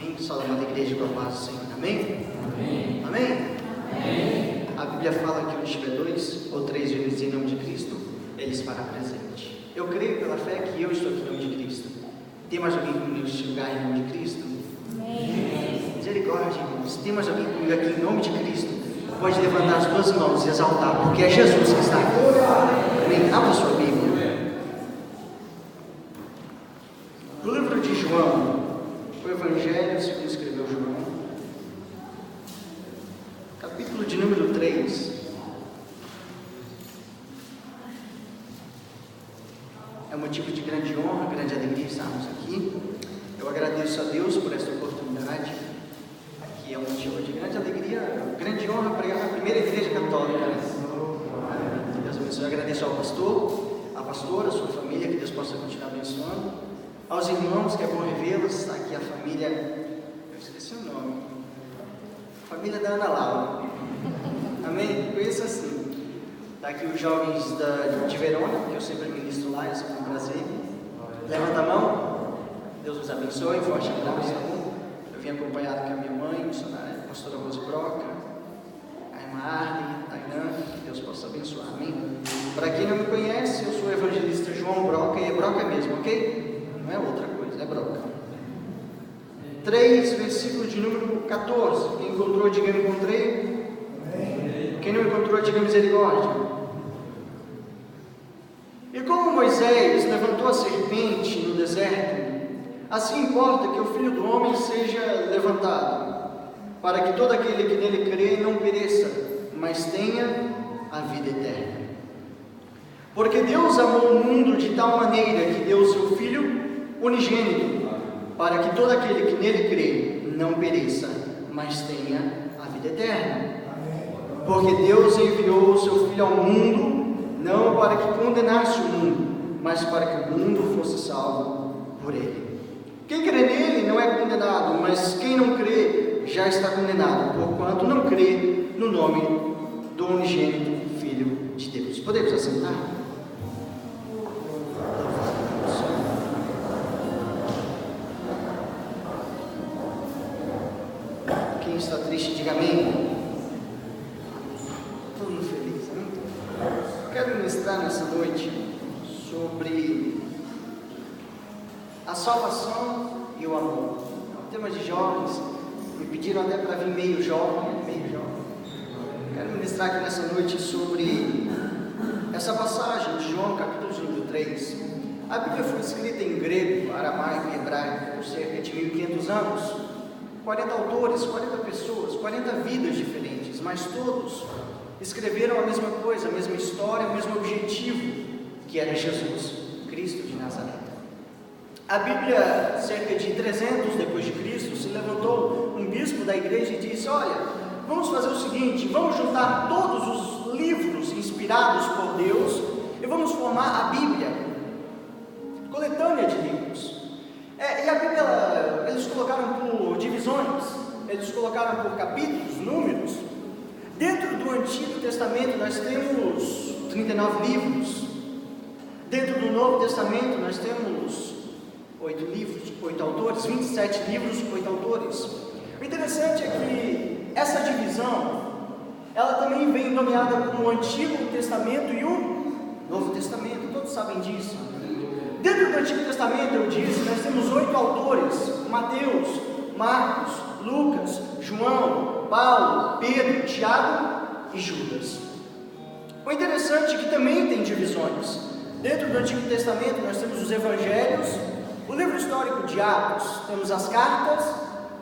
Amém? Saúde a igreja com a paz do Senhor. Amém? Amém. Amém? Amém. A Bíblia fala que onde estiver 2 ou 3 reunidos em nome de Cristo, Ele estará presente. Eu creio pela fé que eu estou aqui em nome de Cristo. Tem mais alguém comigo neste lugar em nome de Cristo? Amém. Misericórdia, irmãos. Tem mais alguém comigo aqui em nome de Cristo? Pode levantar as duas mãos e exaltar, porque é Jesus que está aqui. Amém? Abra sua Bíblia. No livro de João, o Evangelho segundo escreveu João, capítulo de número 3. É motivo de grande honra, grande alegria estarmos aqui. Eu agradeço a Deus por esta oportunidade. Aqui é um motivo de grande alegria, grande honra pregar na primeira igreja católica. Deus abençoe. Eu agradeço ao pastor, à pastora, a sua família, que Deus possa continuar abençoando. Aos irmãos, que é bom revê-los. Está aqui a família, eu esqueci o nome, família da Ana Laura. Amém? Conheço assim. Está aqui os jovens de Verona, que eu sempre ministro lá, é sempre um prazer. Levanta a mão. Deus os abençoe, forte abraço. Eu vim acompanhado com a minha mãe, missionária, a pastora Rose Broca, a irmã Arley, a Tainan, que Deus possa abençoar. Amém? Para quem não me conhece, eu sou o evangelista João Broca, e é Broca mesmo, ok? Não é outra coisa, é Broca. 3, versículo de número 14. Quem encontrou, diga eu encontrei. Quem não encontrou, diga misericórdia. E como Moisés levantou a serpente no deserto, assim importa que o Filho do Homem seja levantado, para que todo aquele que nele crê não pereça, mas tenha a vida eterna. Porque Deus amou o mundo de tal maneira que deu o seu Filho unigênito, para que todo aquele que nele crê não pereça, mas tenha a vida eterna. Porque Deus enviou o seu Filho ao mundo, não para que condenasse o mundo, mas para que o mundo fosse salvo por ele. Quem crê nele não é condenado, mas quem não crê já está condenado, porquanto não crê no nome do unigênito Filho de Deus. Podemos assentar? Quem está triste, diga amém. Todo mundo feliz, amém? Quero ministrar nessa noite sobre a salvação e o amor. É um tema de jovens. Me pediram até para vir meio jovem. Quero ministrar aqui nessa noite sobre essa passagem de João, capítulo número 3. A Bíblia foi escrita em grego, aramaico e hebraico por cerca de 1500 anos. 40 autores, 40 pessoas, 40 vidas diferentes, mas todos escreveram a mesma coisa, a mesma história, o mesmo objetivo, que era Jesus, Cristo de Nazaré. A Bíblia, cerca de 300 depois de Cristo, se levantou um bispo da igreja e disse: olha, vamos fazer o seguinte, vamos juntar todos os livros inspirados por Deus e vamos formar a Bíblia, coletânea de livros. E a Bíblia, eles colocaram por divisões, eles colocaram por capítulos, números. Dentro do Antigo Testamento nós temos 39 livros. Dentro do Novo Testamento nós temos 8 livros, 8 autores, 27 livros, 8 autores. O interessante é que essa divisão, ela também vem nomeada como o Antigo Testamento e o Novo Testamento, todos sabem disso. Dentro do Antigo Testamento, eu disse, nós temos 8 autores: Mateus, Marcos, Lucas, João, Paulo, Pedro, Tiago e Judas. O interessante é que também tem divisões. Dentro do Antigo Testamento nós temos os Evangelhos, o livro histórico de Atos, temos as cartas,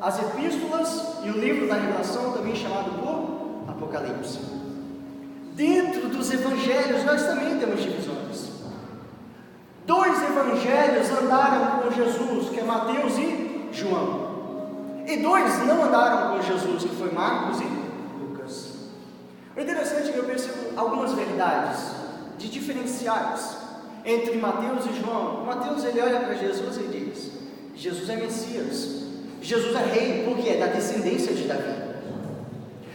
as epístolas e o livro da Revelação, também chamado por Apocalipse. Dentro dos Evangelhos nós também temos divisões. 2 evangelhos andaram com Jesus, que é Mateus e João. E 2 não andaram com Jesus, que foi Marcos e Lucas. O interessante é que eu percebo algumas verdades de diferenciais entre Mateus e João. Mateus, ele olha para Jesus e diz: Jesus é Messias, Jesus é rei, porque é da descendência de Davi.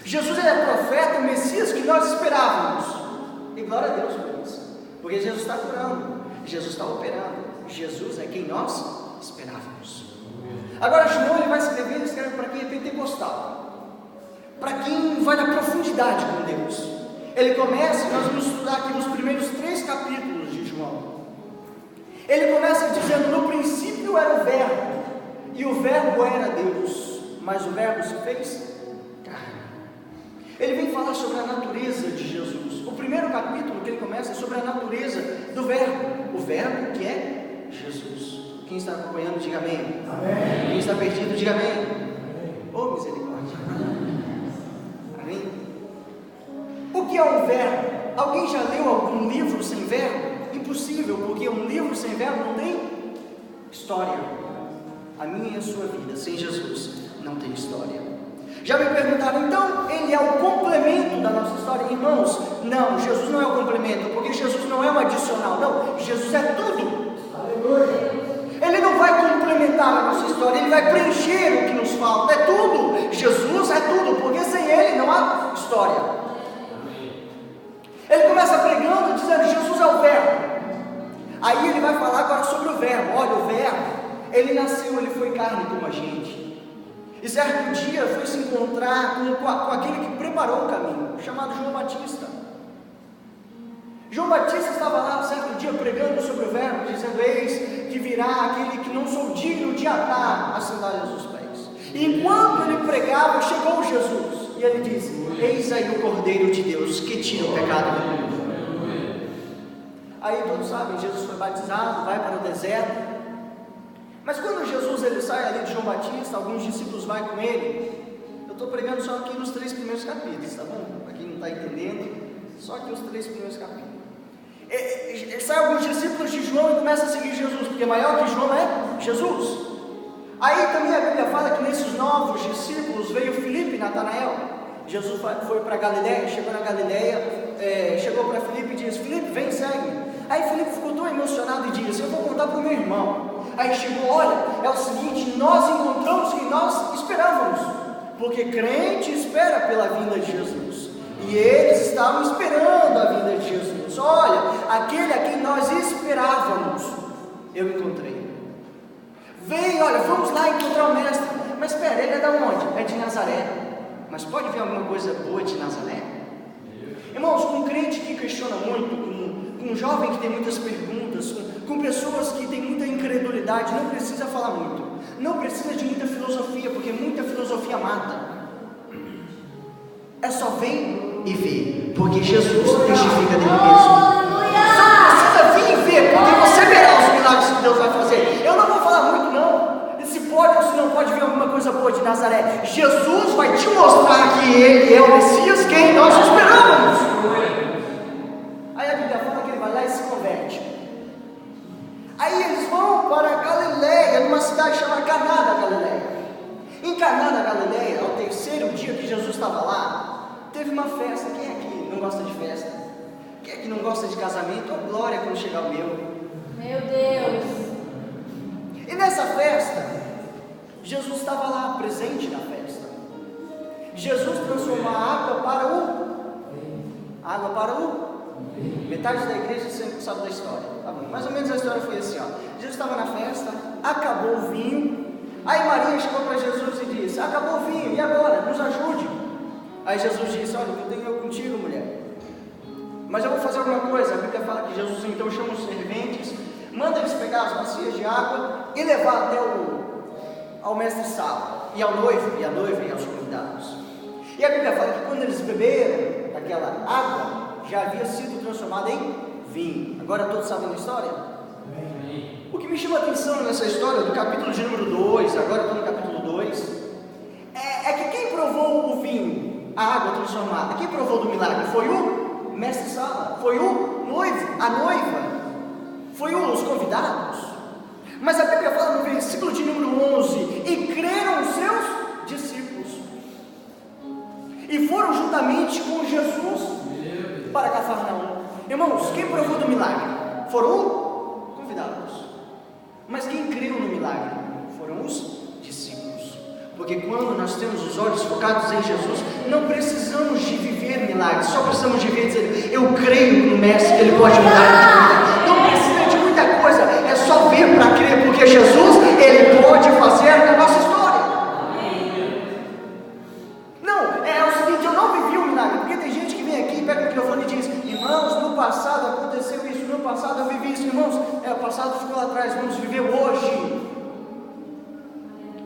Jesus é profeta, o Messias que nós esperávamos. E glória a Deus por isso, porque Jesus está curando, Jesus está operando, Jesus é quem nós esperávamos. Agora João ele vai escrever, ele escreve para quem é pentecostal, para quem vai na profundidade com Deus. Ele começa, nós vamos estudar aqui nos primeiros 3 capítulos de João. Ele começa dizendo: no princípio era o verbo, e o verbo era Deus, mas o verbo se fez carne. Ele vem falar sobre a natureza de Jesus. O primeiro capítulo que ele começa é sobre a natureza do verbo, o verbo que é Jesus. Quem está acompanhando, diga amém. Amém. Quem está perdido, diga amém. Amém. Oh, misericórdia. Amém. O que é um verbo? Alguém já leu algum livro sem verbo? Impossível, porque um livro sem verbo não tem história. A minha e a sua vida sem Jesus não tem história. Já me perguntaram, então ele é o complemento da nossa história? Irmãos, não, Jesus não é o complemento, porque Jesus não é um adicional, não, Jesus é tudo. Aleluia. Ele não vai complementar a nossa história, ele vai preencher o que nos falta, é tudo. Jesus é tudo, porque sem ele não há história. Ele começa pregando, dizendo: Jesus é o verbo. Aí ele vai falar agora sobre o verbo. Olha, o verbo, ele nasceu, ele foi carne como a gente. E certo dia foi se encontrar com aquele que preparou o caminho, chamado João Batista. João Batista estava lá certo dia pregando sobre o verbo, dizendo: eis que virá aquele que não sou digno de atar as sandálias dos pés. E enquanto ele pregava, chegou Jesus, e ele disse: eis aí o Cordeiro de Deus que tira o pecado do mundo. Aí todos sabem, Jesus foi batizado, vai para o deserto. Mas quando Jesus ele sai ali de João Batista, alguns discípulos vão com ele. Eu estou pregando só aqui nos 3 primeiros capítulos, tá bom? Para quem não está entendendo, só aqui os 3 primeiros capítulos. Sai alguns discípulos de João e começa a seguir Jesus, porque maior que João é Jesus. Aí também a Bíblia fala que nesses novos discípulos veio Filipe e Natanael. Jesus foi para Galileia, chegou na Galileia, chegou para Filipe e disse: Filipe, vem, segue. Aí Filipe ficou tão emocionado e disse: eu vou contar para o meu irmão. Aí chegou: olha, é o seguinte, nós encontramos o que nós esperávamos, porque crente espera pela vinda de Jesus, e eles estavam esperando a vinda de Jesus. Olha, aquele a quem nós esperávamos, eu encontrei. Vem, olha, vamos lá encontrar o mestre. Mas espera, ele é da onde? É de Nazaré. Mas pode ver alguma coisa boa de Nazaré? Irmãos, com um crente que questiona muito, com um jovem que tem muitas perguntas, com pessoas que têm muita incredulidade, não precisa falar muito, não precisa de muita filosofia, porque muita filosofia mata. É só vem e vê, porque Jesus testifica dele mesmo. Só precisa vir e ver, porque você verá os milagres que Deus vai fazer. Eu não vou falar muito não, se pode ou se não pode ver alguma coisa boa de Nazaré. Jesus vai te mostrar que ele é o Messias, quem nós esperamos. Aí a Bíblia fala que ele vai lá e se converte. Aí eles vão para Galileia, numa cidade chamada Caná da Galileia. Em Caná da Galileia, ao 3º dia que Jesus estava lá, teve uma festa. Quem aqui não gosta de festa? Quem aqui não gosta de casamento? Oh, glória quando chegar o meu. Meu Deus! E nessa festa, Jesus estava lá, presente na festa. Jesus transformou a água para o metade da igreja sempre sabe da história, tá bom? Mais ou menos a história foi assim, ó. Jesus estava na festa, acabou o vinho. Aí Maria chegou para Jesus e disse: acabou o vinho, e agora? Nos ajude. Aí Jesus disse: olha, eu tenho eu contigo, mulher, mas eu vou fazer alguma coisa. A Bíblia fala que Jesus então chama os serventes, manda eles pegar as bacias de água e levar até ao mestre-sala, e ao noivo, e à noiva, e aos convidados. E a Bíblia fala que quando eles beberam daquela água, já havia sido transformada em vinho. Agora todos sabem da história? Amém. O que me chama a atenção nessa história, do capítulo de número 2, agora estou no capítulo 2, é que quem provou o vinho, a água transformada, quem provou do milagre foi o mestre-sala, foi o noivo, a noiva, foi os convidados. Mas a Bíblia fala no versículo de número 11: e creram os seus discípulos, e foram juntamente com Jesus para Cafarnaum. Irmãos, quem provou do milagre? Foram convidados. Mas quem creu no milagre? Foram os discípulos. Porque quando nós temos os olhos focados em Jesus, não precisamos de viver milagres, só precisamos de ver e dizer: eu creio no Mestre, que Ele pode mudar a minha vida. Não precisa de muita coisa, é só ver para crer, porque Jesus, Ele pode fazer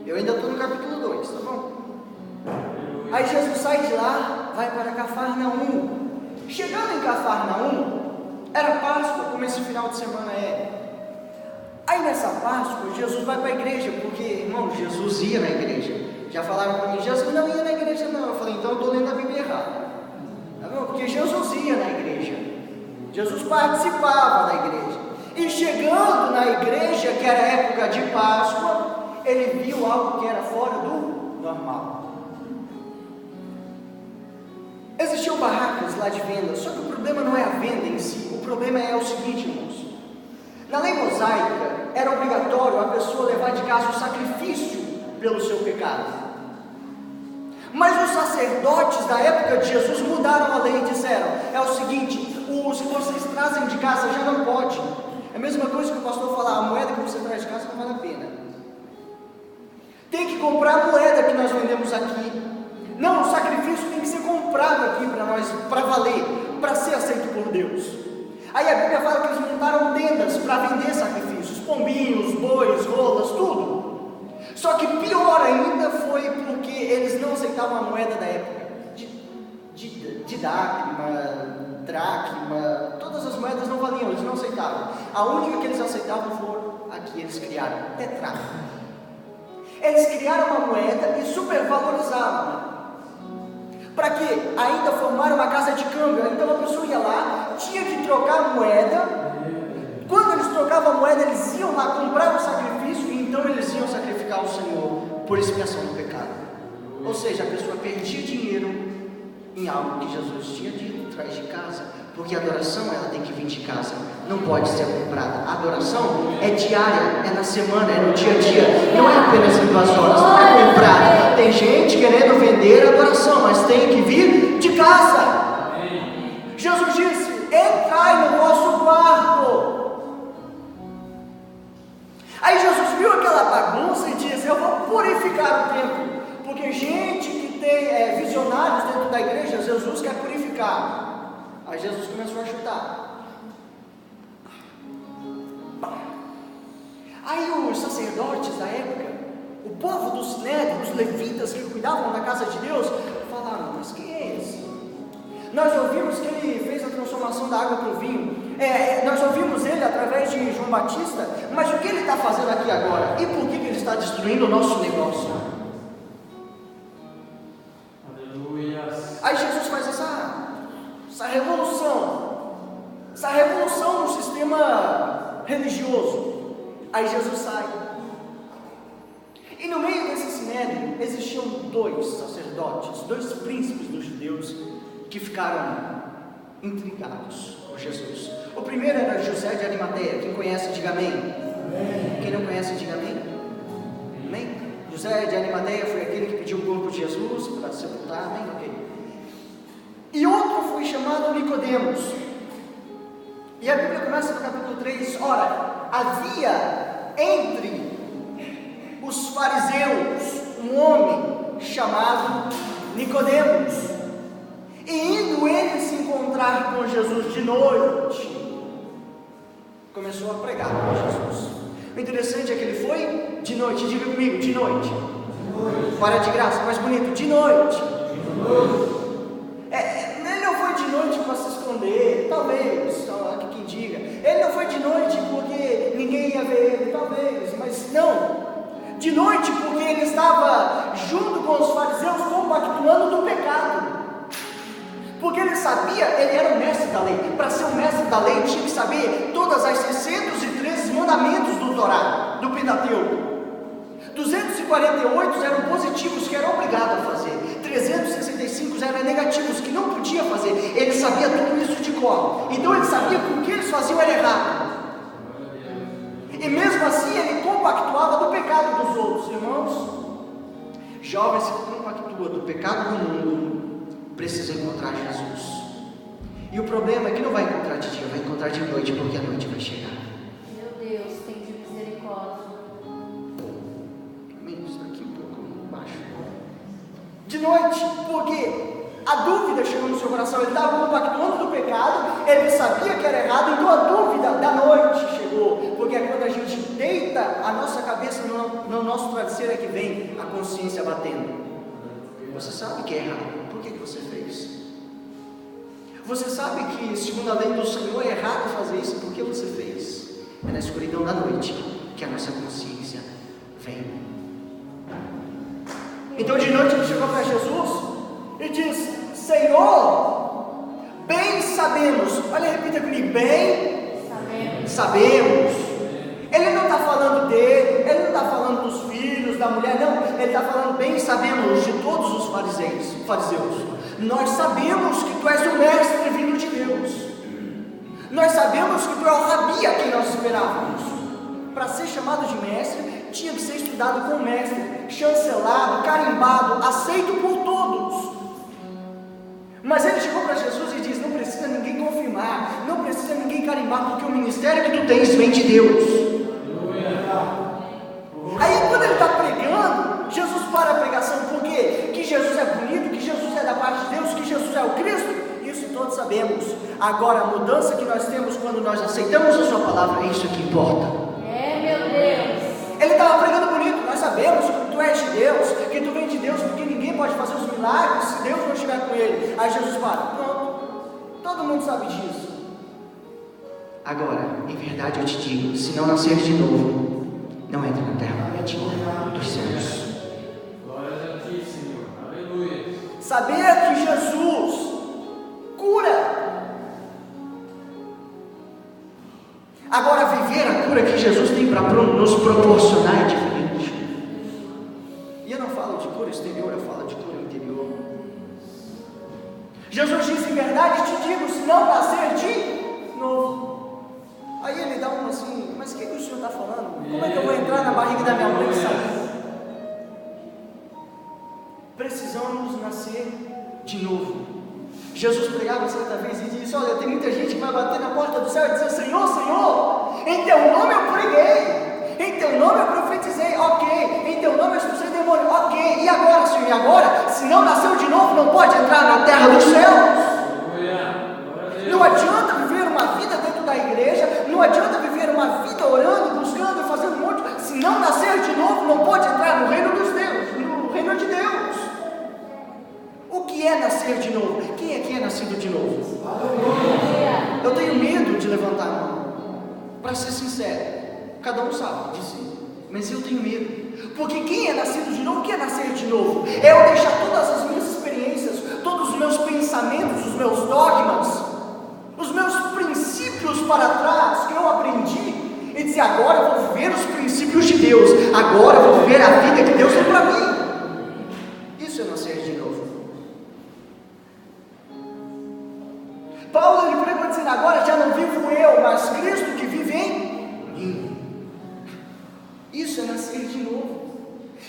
Eu ainda estou no capítulo 2, tá bom? Aí Jesus sai de lá, vai para Cafarnaum. Chegando em Cafarnaum, era Páscoa, como esse final de semana é. Aí nessa Páscoa, Jesus vai para a igreja, porque, irmão, Jesus ia na igreja. Já falaram para mim, Jesus não ia na igreja não. Eu falei, então eu estou lendo a Bíblia errada. Tá bom? Porque Jesus ia na igreja. Jesus participava da igreja. E chegando na igreja, que era época de Páscoa, ele viu algo que era fora do normal. Existiam barracas lá de venda, só que o problema não é a venda em si. O problema é o seguinte, irmãos. Na lei mosaica, era obrigatório a pessoa levar de casa o sacrifício pelo seu pecado. Mas os sacerdotes da época de Jesus mudaram a lei e disseram, é o seguinte, os que vocês trazem de casa já não pode. É a mesma coisa que o pastor falar, a moeda que você traz de casa não vale a pena. Tem que comprar a moeda que nós vendemos aqui. Não, o sacrifício tem que ser comprado aqui para nós, para valer, para ser aceito por Deus. Aí a Bíblia fala que eles montaram tendas para vender sacrifícios, pombinhos, bois, rolas, tudo. Só que pior ainda foi porque eles não aceitavam a moeda da época, de dracma, todas as moedas não valiam, eles não aceitavam. A única que eles aceitavam foi a que eles criaram, tetracma. Eles criaram uma moeda e supervalorizavam. Para quê? Ainda formaram uma casa de câmbio. Então a pessoa ia lá, tinha que trocar a moeda. Quando eles trocavam a moeda, eles iam lá comprar o sacrifício e então eles iam sacrificar o Senhor por expiação do pecado. Ou seja, a pessoa perdia dinheiro em algo que Jesus tinha dito, traz de casa. Porque a adoração, ela tem que vir de casa, não pode ser comprada. A adoração é diária, é na semana, é no dia a dia, não é apenas em 2 horas, não é comprada. Tem gente querendo vender a adoração, mas tem que vir de casa. Jesus disse, entrai no vosso quarto. Aí Jesus viu aquela bagunça e disse, eu vou purificar o templo. Porque gente que tem visionários dentro da igreja, Jesus quer purificar. Aí Jesus começou a chutar. Aí os sacerdotes da época, o povo do Sinédrio, os levitas que cuidavam da casa de Deus, falaram, mas quem é esse? Nós ouvimos que ele fez a transformação da água para o vinho. Nós ouvimos ele através de João Batista, mas o que ele está fazendo aqui agora? E por que ele está destruindo o nosso negócio? Aleluia. Aí Jesus faz essa revolução no sistema religioso. Aí Jesus sai. E no meio desse sinédrio existiam 2 sacerdotes, 2 príncipes dos judeus que ficaram intrigados por Jesus. O primeiro era José de Arimateia. Quem conhece, diga amém. Amém. Quem não conhece, diga amém. Amém. José de Arimateia foi aquele que pediu o corpo de Jesus para sepultar. Amém. Ok. E outro foi chamado Nicodemos. E a Bíblia começa no capítulo 3. Ora, havia entre os fariseus um homem chamado Nicodemos. E indo ele se encontrar com Jesus de noite, começou a pregar com Jesus. O interessante é que ele foi de noite. Diga comigo, de noite. Para de graça, mais bonito, de noite. Ele não foi de noite para se esconder, talvez, aqui quem diga. Ele não foi de noite porque ninguém ia ver ele, talvez, mas não. De noite porque ele estava junto com os fariseus compactuando do pecado. Porque ele sabia, ele era o mestre da lei. Para ser o mestre da lei tinha que saber todas as 613 mandamentos do Torá, do Pentateuco. 248 eram positivos, que era obrigado a fazer. 365 eram negativos, que não podia fazer. Ele sabia tudo isso de cor. Então ele sabia que o que eles faziam era errado. E mesmo assim ele compactuava do pecado dos outros. Irmãos, jovens que compactuam do pecado do mundo precisam encontrar Jesus. E o problema é que não vai encontrar de dia, vai encontrar de noite, porque a noite vai chegar. Meu Deus, tem de misericórdia. Está aqui um pouco baixo. De noite, porque a dúvida chegou no seu coração. Ele estava compactuando do pecado, ele sabia que era errado, então a dúvida da noite chegou, porque porque é quando a gente deita a nossa cabeça no nosso travesseiro é que vem a consciência batendo. Você sabe que é errado, por que você fez? Você sabe que, segundo a lei do Senhor, é errado fazer isso, por que você fez? É na escuridão da noite que a nossa consciência vem. Então de noite ele chegou para Jesus e diz: Senhor, bem sabemos, olha, repita comigo, bem sabemos. Ele não está falando dele, ele não está falando dos filhos, da mulher, não, ele está falando bem sabemos de todos os fariseus. Nós sabemos que tu és o mestre vindo de Deus. Nós sabemos que tu é o rabi a quem nós esperávamos. Para ser chamado de mestre, tinha que ser estudado com o mestre, chancelado, carimbado, aceito por todos. Mas ele chegou para Jesus e diz: não precisa ninguém confirmar, não precisa ninguém carimbar, porque o ministério que tu tens vem de Deus. Aí quando ele está pregando, Jesus para a pregação, por quê? Que Jesus é bonito, que Jesus é da parte de Deus, que Jesus é o Cristo, isso todos sabemos. Agora a mudança que nós temos quando nós aceitamos a sua palavra, é isso que importa. Meu Deus. Ele estava pregando bonito, nós sabemos que tu és de Deus, que tu vem de Deus, porque ninguém pode fazer os milagres se Deus não estiver com ele. Aí Jesus fala: pronto, todo mundo sabe disso. Agora, em verdade eu te digo, se não nascer de novo, não entra na terra prometida dos céus. Glória a ti, Senhor. Aleluia. Saber que Jesus cura. Agora, viver a cura que Jesus tem para nos proporcionar é diferente. E eu não falo de cura exterior, eu falo de cura interior. Jesus diz: em verdade te digo, se não nascer de novo. Aí ele dá uma assim: mas o que o Senhor está falando? Como é que eu vou entrar na barriga da minha mãe e sair? Precisamos nascer de novo. Jesus pregava certa vez e disse: olha, tem muita gente que vai bater na porta do céu e dizer: Senhor, Senhor, em teu nome eu preguei, em teu nome eu profetizei, ok, em teu nome eu expulsei demônio, ok, e agora, Senhor, e agora? Se não nasceu de novo, não pode entrar na terra dos céus. Não adianta viver uma vida dentro da igreja, não adianta viver uma vida orando, buscando e fazendo um monte, se não nascer de novo, não pode entrar no reino dos Deus, no reino de Deus. O que é nascer de novo? Quem é que é nascido de novo? Eu tenho medo de levantar a mão. Para ser sincero, cada um sabe de si, mas eu tenho medo. Porque quem é nascido de novo? O que é nascer de novo? É eu deixar todas as minhas experiências, todos os meus pensamentos, os meus dogmas, os meus princípios para trás que eu aprendi e dizer: agora eu vou viver os princípios de Deus, agora eu vou viver a vida que Deus tem para mim. Isso é nascer de novo. Paulo ele pregou dizendo: agora já não vivo eu, mas Cristo que vive em mim. Isso é nascer de novo.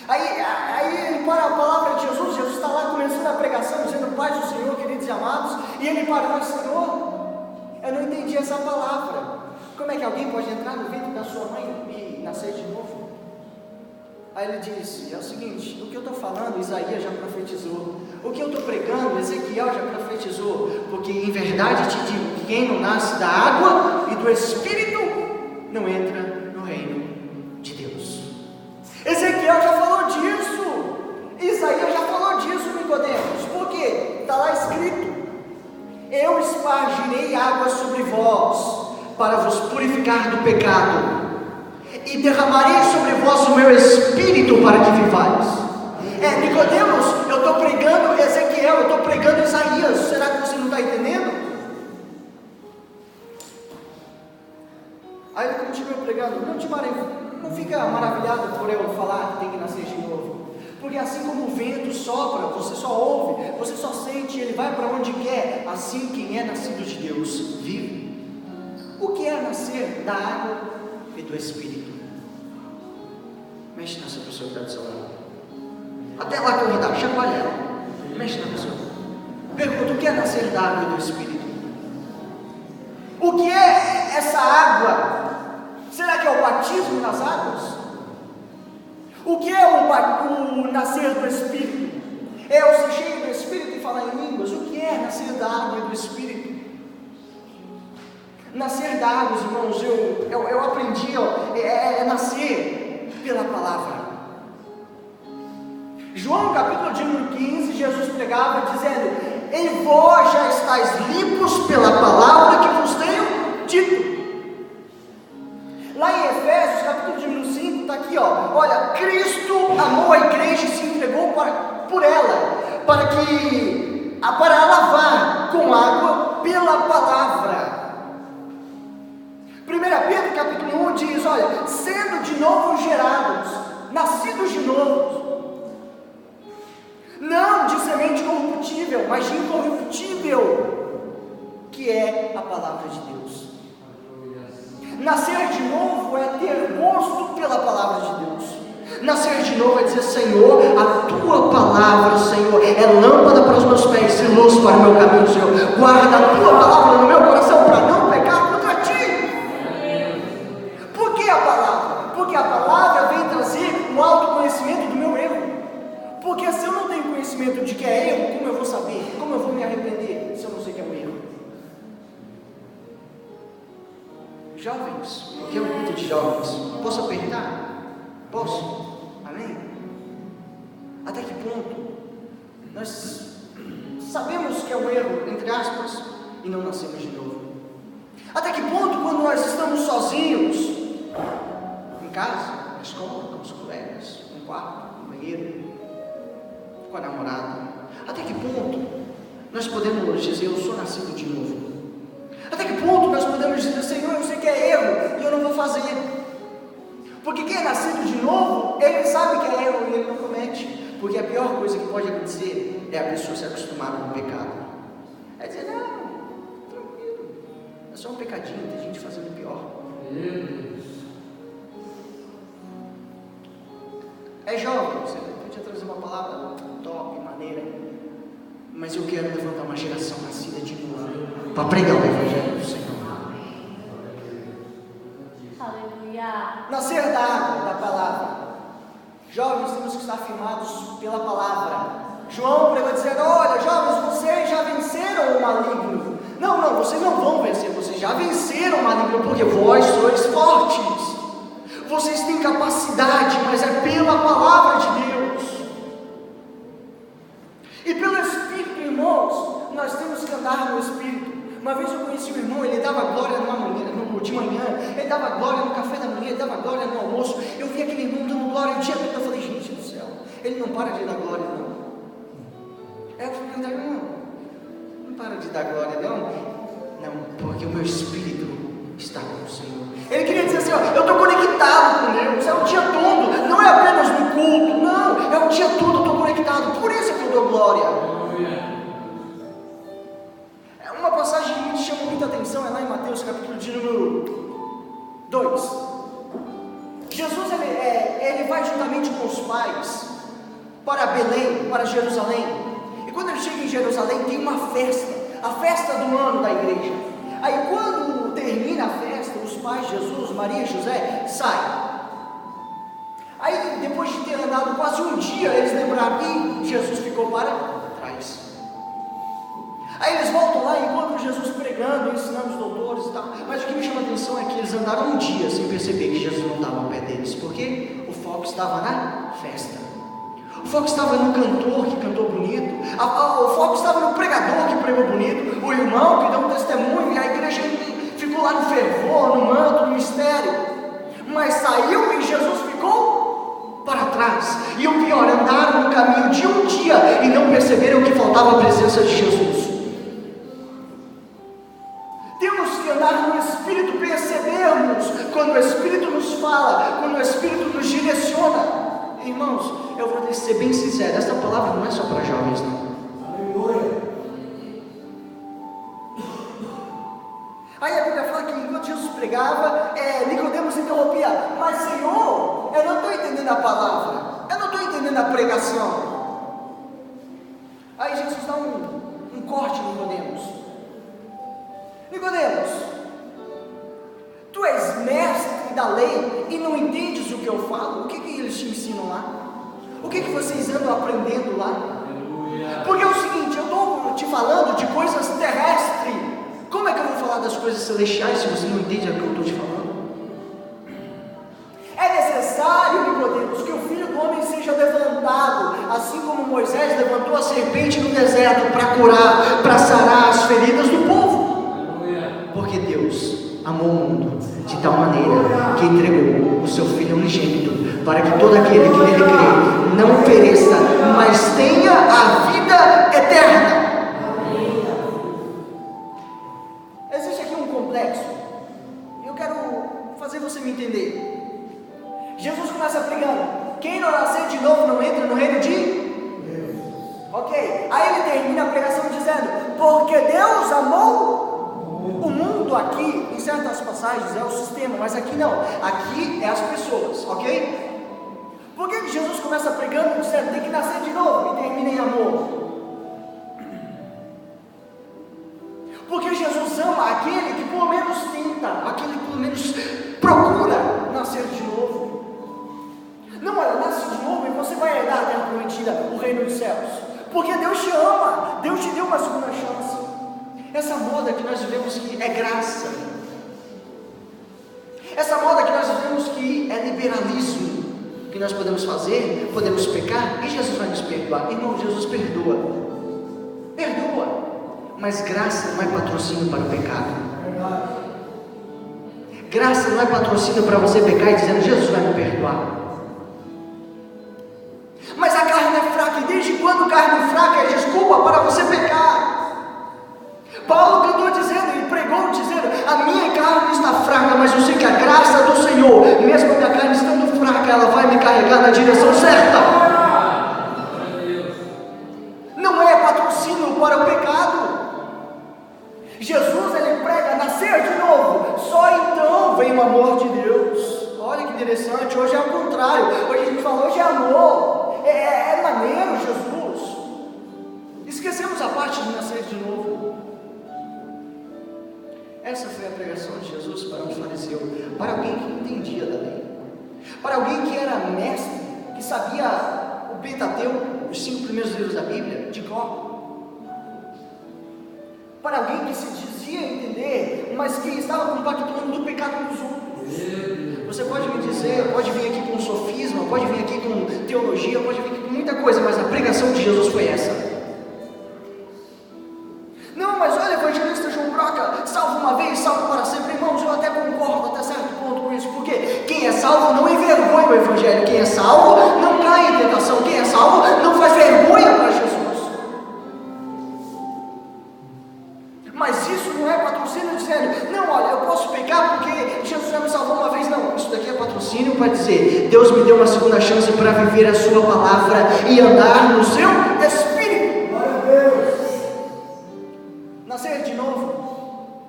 Aí ele para a palavra de Jesus. Jesus está lá começando a pregação, dizendo: paz do Senhor, queridos e amados. E ele para: mas Senhor, eu não entendi essa palavra. Como é que alguém pode entrar no ventre da sua mãe e nascer de novo? Aí ele disse: é o seguinte, o que eu estou falando, Isaías já profetizou. O que eu estou pregando, Ezequiel já profetizou. Porque em verdade te digo que quem não nasce da água e do Espírito não entra no reino de Deus. Ezequiel já falou disso, Isaías já falou disso, Nicodemos. Por quê? Está lá escrito: eu espargirei água sobre vós, para vos purificar do pecado, e derramarei sobre vós o meu Espírito para que vivais. Nicodemos, eu estou pregando Ezequiel, eu estou pregando Isaías. Será que você não está entendendo? Aí ele continua pregando: não fica maravilhado por eu falar que tem que nascer de novo, porque assim como o vento sopra, você só ouve, você só sente, ele vai para onde quer. Assim quem é nascido de Deus vive. O que é nascer da água e do Espírito? Mexe nessa pessoa que está do seu lado. Até lá que eu vou dar, chacoalha ela. Mexe na pessoa. Pergunta: o que é nascer da água e do Espírito? O que é essa água? Será que é o batismo nas águas? O que é o nascer do Espírito? É o ser cheio do Espírito e falar em línguas? O que é nascer da água e do Espírito? Nascer da água, irmãos, eu aprendi, é nascer pela palavra. João capítulo de número 15, Jesus pregava dizendo: em vós já estáis limpos pela palavra que vos tenho dito. Lá em Efésios capítulo de número 5 está aqui, olha, Cristo amou a igreja e se entregou por ela, para lavar com água pela palavra. 1 Pedro capítulo 1 diz, olha, sendo de novo gerados, nascidos de novo, não de semente corruptível, mas de incorruptível, que é a palavra de Deus. Nascer de novo é ter gosto pela palavra de Deus. Nascer de novo é dizer: Senhor, a tua palavra, Senhor, é lâmpada para os meus pés e luz para o meu caminho, Senhor. Guarda a tua palavra no meu coração para não pecar contra ti. Por que a palavra? Porque a palavra vem trazer o autoconhecimento do meu erro. Porque se eu não tenho conhecimento de que é erro, como eu vou saber? Como eu vou me arrepender se eu não sei que é um erro? Jovens, porque é um culto de jovens. Posso apertar? Posso? Amém? Até que ponto nós sabemos que é um erro, entre aspas, e não nascemos de novo? Até que ponto, quando nós estamos sozinhos, em casa, na escola, com os colegas, no quarto, no banheiro, com a namorada, até que ponto nós podemos dizer: eu sou nascido de novo? Até que ponto nós podemos dizer: Senhor, eu sei que é erro e eu não vou fazer? Porque quem é nascido de novo, ele sabe que é erro e ele não comete. Porque a pior coisa que pode acontecer é a pessoa se acostumar com o pecado. É dizer: não, tranquilo, é só um pecadinho, tem gente fazendo pior. É jovem, você podia trazer uma palavra top, maneira, mas eu quero levantar uma geração nascida de novo para pregar o Evangelho do Senhor. Aleluia. Nascer da água, da palavra. Jovens, temos que estar firmados pela palavra. João pregou dizendo: olha, jovens, vocês já venceram o maligno. Não, vocês não vão vencer, vocês já venceram o maligno, porque vós sois fortes. Vocês têm capacidade, mas é pela palavra de Deus. E pelo Espírito, irmãos, nós temos que andar no Espírito. Uma vez eu conheci um irmão, ele dava glória de manhã, ele dava glória no café da manhã, ele dava glória no almoço. Eu vi aquele irmão dando glória o dia todo. Eu falei: gente do céu, ele não para de dar glória, não. Eu falei: irmão, não para de dar glória, não? Não, porque o meu espírito está com o Senhor. Ele queria dizer assim: eu estou conectado com Deus, é o dia todo, não é apenas no culto, não, é o dia todo, eu estou conectado, por isso que eu dou glória. Uma passagem que me chama muita atenção é lá em Mateus capítulo de número 2. Jesus ele vai juntamente com os pais para Belém, para Jerusalém. E quando ele chega em Jerusalém, tem uma festa, a festa do ano da igreja. Aí quando termina a festa, os pais, Jesus, Maria e José, saem. Aí depois de ter andado quase um dia, eles lembraram que Jesus ficou para trás. Aí eles voltam lá e encontram Jesus pregando, ensinando os doutores e tal. Mas o que me chama a atenção é que eles andaram um dia sem perceber que Jesus não estava ao pé deles. Porque o foco estava na festa. O foco estava no cantor que cantou bonito. O foco estava no pregador que pregou bonito. O irmão que deu um testemunho e a igreja ficou lá no fervor, no manto, no mistério. Mas saiu e Jesus ficou para trás. E o pior, andaram no caminho de um dia e não perceberam que faltava a presença de Jesus. No Espírito, percebermos quando o Espírito nos fala, quando o Espírito nos direciona. Irmãos, eu vou ser bem sincero, essa palavra não é só para jovens, não. Aleluia. Aí a Bíblia fala que enquanto Jesus pregava, Nicodemos interrompia: mas Senhor, eu não estou entendendo a palavra, eu não estou entendendo a pregação. Aí Jesus dá um corte em Nicodemos. Nicodemos, tu és mestre da lei e não entendes o que eu falo? O que eles te ensinam lá? O que vocês andam aprendendo lá? Porque é o seguinte, eu estou te falando de coisas terrestres, Como é que eu vou falar das coisas celestiais se você não entende o que eu estou te falando? É necessário, Nicodemos, que o Filho do Homem seja levantado, assim como Moisés levantou a serpente no deserto para curar, para sarar as feridas do povo. Porque Deus amou o mundo de tal maneira que entregou o seu Filho unigênito, para que todo aquele que nele crê não pereça, mas tenha a vida eterna. Existe aqui um complexo, e eu quero fazer você me entender. Jesus começa pregando: quem não nascer de novo não entra no reino de Deus. Ok, aí ele termina a pregação dizendo: porque Deus amou o mundo. Aqui, em certas passagens, é o sistema, mas aqui não, aqui é as pessoas, ok? Por que Jesus começa pregando dizendo: tem que nascer de novo, e termina em amor? Porque Jesus ama aquele que pelo menos tenta, aquele que pelo menos procura nascer de novo. Não, olha, nasce de novo e você vai herdar a terra prometida, o reino dos céus. Porque Deus te ama, Deus te deu uma segunda chance. Essa moda que nós vivemos que é graça, essa moda que nós vivemos que é liberalismo, que nós podemos fazer, podemos pecar e Jesus vai nos perdoar. Irmão, Jesus perdoa, mas graça não é patrocínio para o pecado. Graça não é patrocínio para você pecar e dizendo: Jesus vai me perdoar. Mas a carne é fraca, e desde quando carne fraca é desculpa para você pecar? Paulo cantou dizendo e pregou dizendo: a minha carne está fraca, mas eu sei que a graça do Senhor, mesmo a minha carne estando fraca, ela vai me carregar na direção certa. Não é patrocínio para o pecado. Jesus, ele prega nascer de novo, só então vem o amor de Deus. Olha que interessante, hoje é o contrário. Hoje a gente fala: hoje é amor. É maneiro, Jesus. Esquecemos a parte de nascer de novo. Essa foi a pregação de Jesus para um fariseu, para alguém que entendia da lei, para alguém que era mestre, que sabia o Pentateuco, os 5 primeiros livros da Bíblia, de cor. Para alguém que se dizia entender, mas que estava compactuando do pecado dos outros. Você pode me dizer, pode vir aqui com sofisma, pode vir aqui com teologia, pode vir aqui com muita coisa, mas a pregação de Jesus foi essa. Não, mas olha, evangelista João Broca, salvo uma vez, salvo para sempre. Irmãos, eu até concordo até certo ponto com isso, porque quem é salvo não envergonha o evangelho, quem é salvo não cai em tentação, quem é salvo não faz vergonha para Jesus. Mas isso não é patrocínio dizendo: não, olha, eu posso pecar porque Jesus já me salvou uma vez. Não, isso daqui é patrocínio para dizer: Deus me deu uma segunda chance para viver a sua palavra e andar no seu Espírito. Glória a Deus. Nascer de novo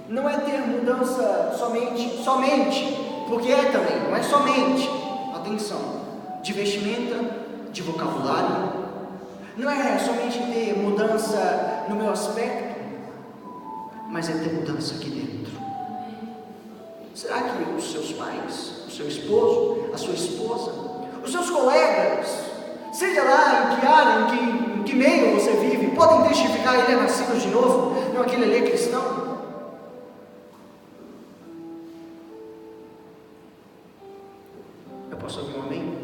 não é ter mudança somente, porque é também, não é somente, atenção, de vestimenta, de vocabulário, não é somente ter mudança no meu aspecto, mas é ter mudança aqui dentro. Será que os seus pais, o seu esposo, a sua esposa, os seus colegas, seja lá em que área, em que meio você vive, podem testificar: ele é nascido de novo? Não, aquele ali é cristão? Eu posso ouvir um amém?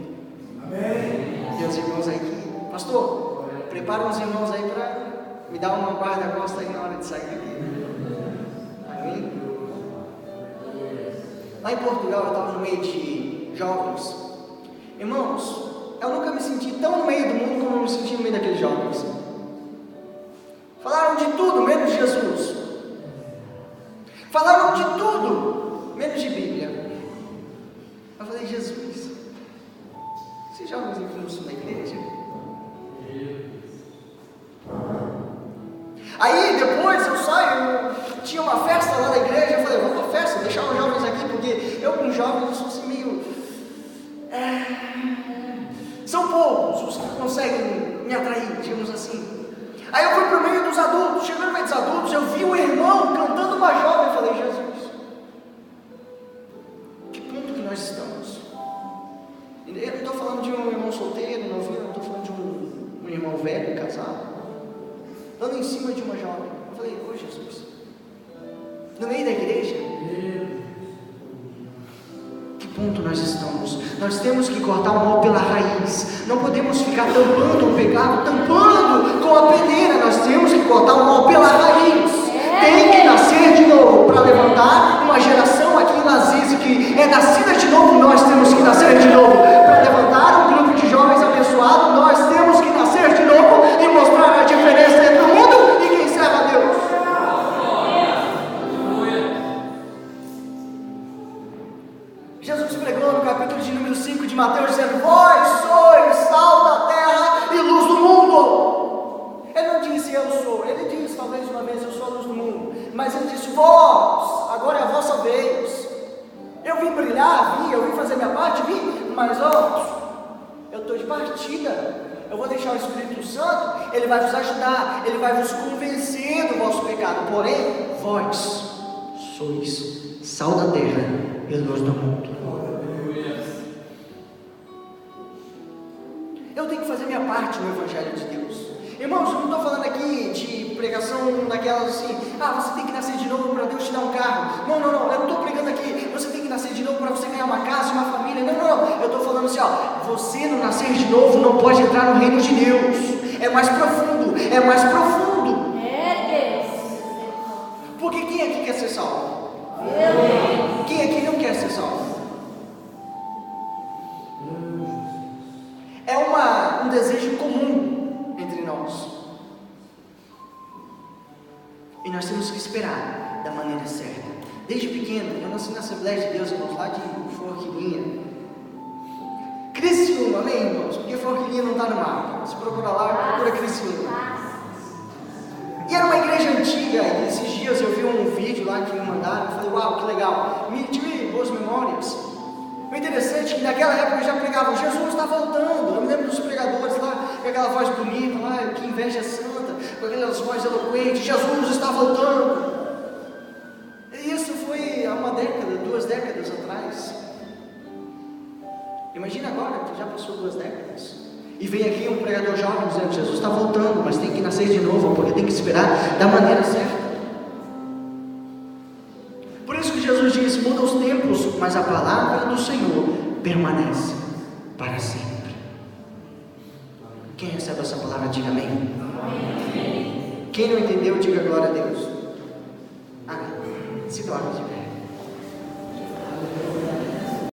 Amém. Tem os irmãos aqui. Pastor, prepara os irmãos aí para me dar uma guarda-costa aí na hora de sair daqui. Lá em Portugal eu estava no meio de jovens. Irmãos, eu nunca me senti tão no meio do mundo como eu me senti no meio daqueles jovens. Falaram de tudo menos de Jesus. Falaram de tudo menos de Bíblia. Eu falei: Jesus, esses jovens aqui não são da igreja? Aí depois eu saio, tinha uma festa lá na igreja, eu falei: vamos pra festa, deixar os jovens aqui, porque eu com jovens eu sou assim meio... São poucos os que conseguem me atrair, digamos assim. Aí eu fui pro meio dos adultos, chegando no meio dos adultos, eu vi um irmão cantando uma jovem, eu falei: Jesus, que ponto que nós estamos? Eu não estou falando de um irmão solteiro, novinho, eu estou falando de um irmão velho, casado, dando em cima de uma jovem. Eu falei: ô Jesus, no meio da igreja. Que ponto nós estamos? Nós temos que cortar o mal pela raiz. Não podemos ficar tampando o pecado, tampando com a peneira. Nós temos que cortar o mal pela raiz. Tem que nascer de novo para levantar uma geração aqui em Laziz que é nascida de novo. Nós temos que nascer de novo para levantar um grupo de jovens abençoados. Nós temos que nascer de novo e mostrar a diferença entre o mundo e quem serve a Deus. Jesus pregou no capítulo de número 5 de Mateus, dizendo: vós sois sal da terra e luz do mundo. Ele não disse eu sou, ele disse talvez uma vez eu sou a luz do mundo, mas ele disse: vós, agora é a vossa vez. Eu vim brilhar, eu vim fazer minha parte, mas eu estou de partida. Eu vou deixar o Espírito Santo, ele vai vos ajudar, ele vai vos convencer do vosso pecado. Porém, vós sois sal da terra e luz do mundo. Eu tenho que fazer minha parte no Evangelho de Deus. Irmãos, eu não estou falando aqui de pregação daquelas assim: você tem que nascer de novo para Deus te dar um carro. Não, eu não estou pregando aqui, você tem que nascer de novo para você ganhar uma casa e uma família. Não, eu estou falando assim, você no nascer de novo não pode entrar no reino de Deus. É mais profundo, é mais profundo. Porque quem aqui quer ser salvo? Quem aqui não quer ser salvo? É um desejo comum entre nós. E nós temos que esperar da maneira certa. Desde pequeno, eu nasci na Assembleia de Deus, irmãos, lá de Forquilinha. Criciúma, amém, irmãos? Porque Forquilinha não está no mapa. Se procurar lá, procura Criciúma. E era uma igreja antiga, e esses dias eu vi um vídeo lá que me mandaram, eu falei: uau, que legal, me tive boas memórias. O interessante é que naquela época já pregavam: Jesus está voltando. Eu me lembro dos pregadores lá, com aquela voz bonita, lá, que inveja santa, com aquelas vozes eloquentes: Jesus está voltando. E isso foi há 2 décadas atrás. Imagina agora, que já passou 2 décadas. E vem aqui um pregador jovem dizendo: Jesus está voltando, mas tem que nascer de novo, porque tem que esperar da maneira certa. Por isso que Jesus diz: muda os tempos, mas a palavra do Senhor permanece para sempre. Quem recebe essa palavra, diga amém. Quem não entendeu, diga glória a Deus. Amém. Se torne de pé.